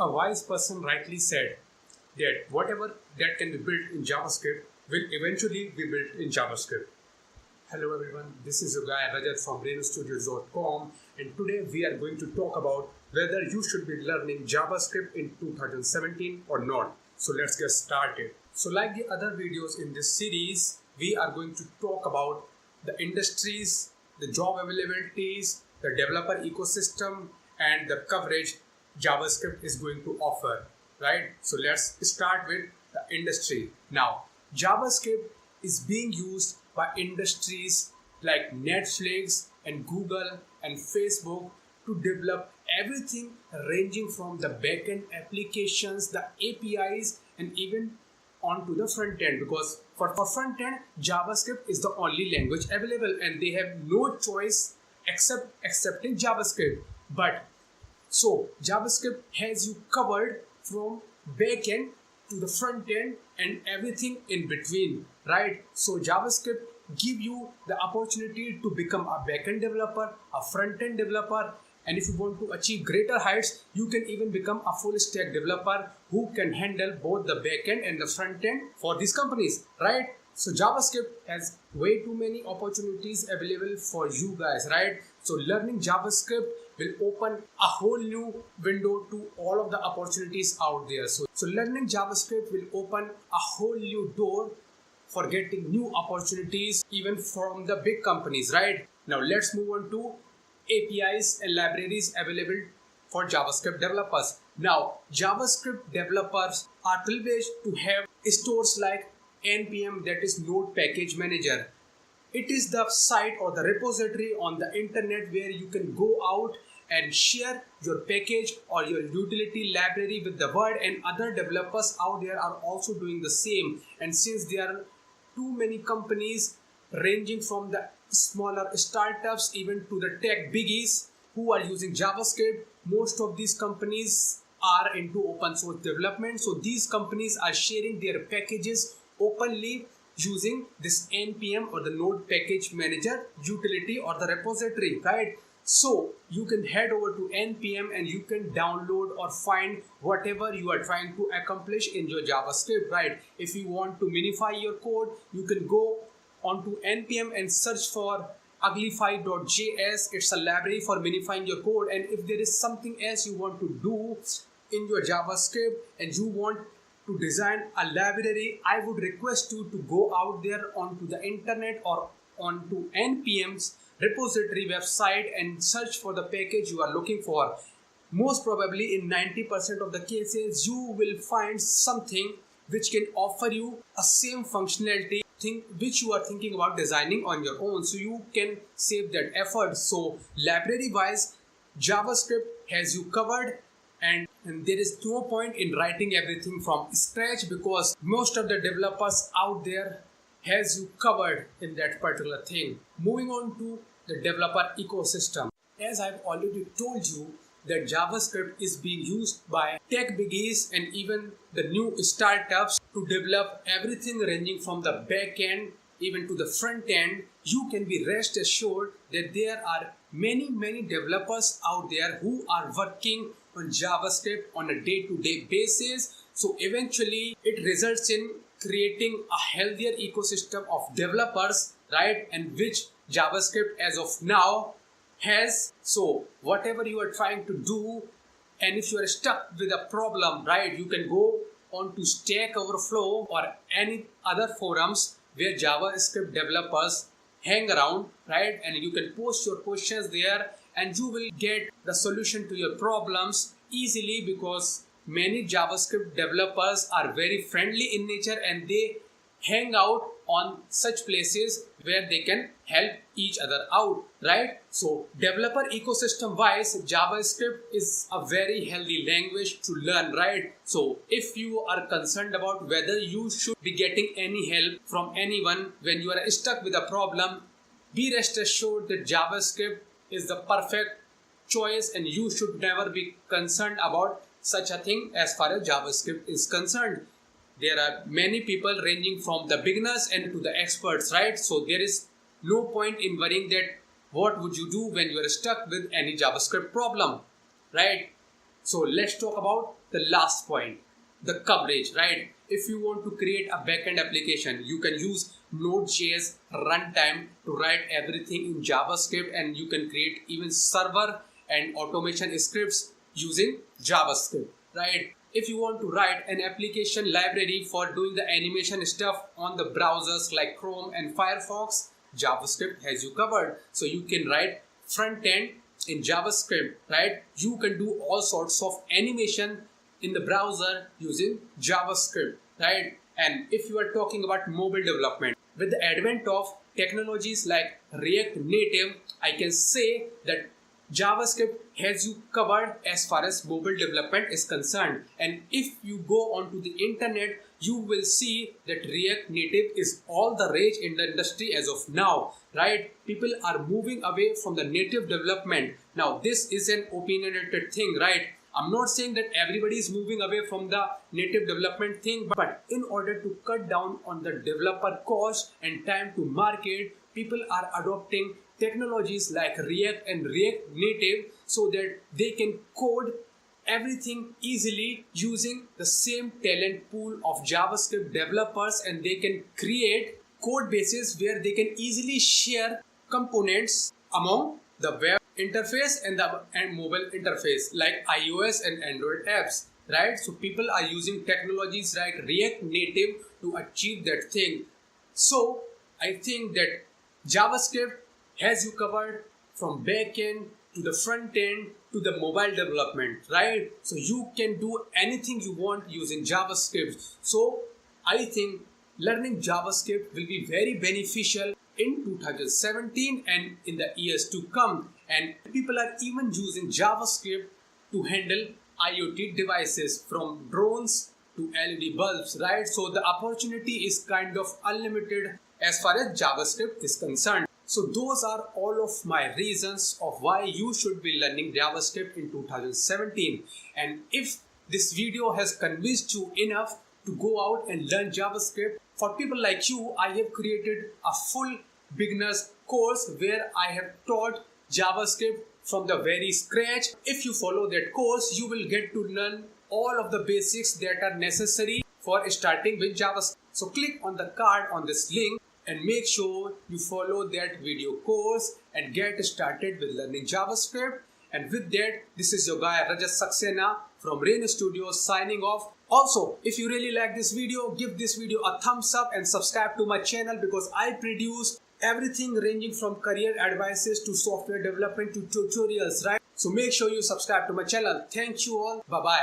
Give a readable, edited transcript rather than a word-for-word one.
A wise person rightly said that whatever that can be built in JavaScript will eventually be built in JavaScript. Hello everyone, this is your guy Rajat from RenoStudios.com, and today we are going to talk about whether you should be learning JavaScript in 2017 or not. So let's get started. So like the other videos in this series, we are going to talk about the industries, the job availabilities, the developer ecosystem, and the coverage JavaScript is going to offer, right? So let's start with the industry. Now, JavaScript is being used by industries like Netflix and Google and Facebook to develop everything ranging from the backend applications, the APIs, and even onto the front end, because for front end, JavaScript is the only language available and they have no choice except accepting JavaScript. But so JavaScript has you covered from backend to the front end and everything in between, right? So JavaScript give you the opportunity to become a backend developer, a front end developer, and if you want to achieve greater heights, you can even become a full stack developer who can handle both the backend and the front end for these companies, right? So JavaScript has way too many opportunities available for you guys, right? So learning JavaScript will open a whole new window to all of the opportunities out there. So learning JavaScript will open a whole new door for getting new opportunities even from the big companies, right? Now let's move on to APIs and libraries available for JavaScript developers. Now, JavaScript developers are privileged to have stores like NPM, that is Node Package Manager. It is the site or the repository on the internet where you can go out and share your package or your utility library with the world, and other developers out there are also doing the same. And since there are too many companies ranging from the smaller startups even to the tech biggies who are using JavaScript, most of these companies are into open source development. So these companies are sharing their packages openly using this NPM or the Node Package Manager utility or the repository, right? So you can head over to NPM and you can download or find whatever you are trying to accomplish in your JavaScript, right? If you want to minify your code, you can go onto NPM and search for uglify.js. It's a library for minifying your code. And if there is something else you want to do in your JavaScript and you want to design a library, I would request you to go out there onto the internet or onto NPM's repository website and search for the package you are looking for. Most probably in 90% of the cases, you will find something which can offer you a same functionality thing which you are thinking about designing on your own, so you can save that effort. So library wise, JavaScript has you covered, and there is no point in writing everything from scratch because most of the developers out there has you covered in that particular thing. Moving on to the developer ecosystem. As I've already told you that JavaScript is being used by tech biggies and even the new startups to develop everything ranging from the back end even to the front end. You can be rest assured that there are many developers out there who are working on JavaScript on a day-to-day basis. So eventually it results in creating a healthier ecosystem of developers, right? And which JavaScript as of now has. So whatever you are trying to do, and if you are stuck with a problem, right, you can go on to Stack Overflow or any other forums where JavaScript developers hang around, right, and you can post your questions there and you will get the solution to your problems easily, because many JavaScript developers are very friendly in nature and they hang out on such places where they can help each other out, right? So developer ecosystem wise, JavaScript is a very healthy language to learn, right? So if you are concerned about whether you should be getting any help from anyone when you are stuck with a problem, be rest assured that JavaScript is the perfect choice and you should never be concerned about such a thing as far as JavaScript is concerned. There are many people ranging from the beginners and to the experts, right? So there is no point in worrying that what would you do when you are stuck with any JavaScript problem, right? So let's talk about the last point, the coverage, right? If you want to create a backend application, you can use Node.js runtime to write everything in JavaScript, and you can create even server and automation scripts using JavaScript, right? If you want to write an application library for doing the animation stuff on the browsers like Chrome and Firefox, JavaScript has you covered. So you can write front end in JavaScript, right? You can do all sorts of animation in the browser using JavaScript, right? And if you are talking about mobile development, with the advent of technologies like React Native, I can say that JavaScript has you covered as far as mobile development is concerned. And if you go onto the internet, you will see that React Native is all the rage in the industry as of now, right? People are moving away from the native development. Now, this is an opinionated thing, right? I'm not saying that everybody is moving away from the native development thing, but in order to cut down on the developer cost and time to market, people are adopting technologies like React and React Native so that they can code everything easily using the same talent pool of JavaScript developers, and they can create code bases where they can easily share components among the web interface and the mobile interface like iOS and Android apps, right? So people are using technologies like React Native to achieve that thing. So I think that JavaScript has you covered from backend to the front end to the mobile development, right? So you can do anything you want using JavaScript. So I think learning JavaScript will be very beneficial in 2017 and in the years to come. And people are even using JavaScript to handle IoT devices from drones to LED bulbs, right? So the opportunity is kind of unlimited as far as JavaScript is concerned. So those are all of my reasons of why you should be learning JavaScript in 2017. And if this video has convinced you enough to go out and learn JavaScript, for people like you, I have created a full beginners course where I have taught JavaScript from the very scratch. If you follow that course, you will get to learn all of the basics that are necessary for starting with JavaScript. So click on the card on this link and make sure you follow that video course and get started with learning JavaScript. And with that, this is your guy Rajat Saxena from Rain Studios signing off. Also, if you really like this video, give this video a thumbs up and subscribe to my channel, because I produce everything ranging from career advices to software development to tutorials, right? So make sure you subscribe to my channel. Thank you all. Bye-bye.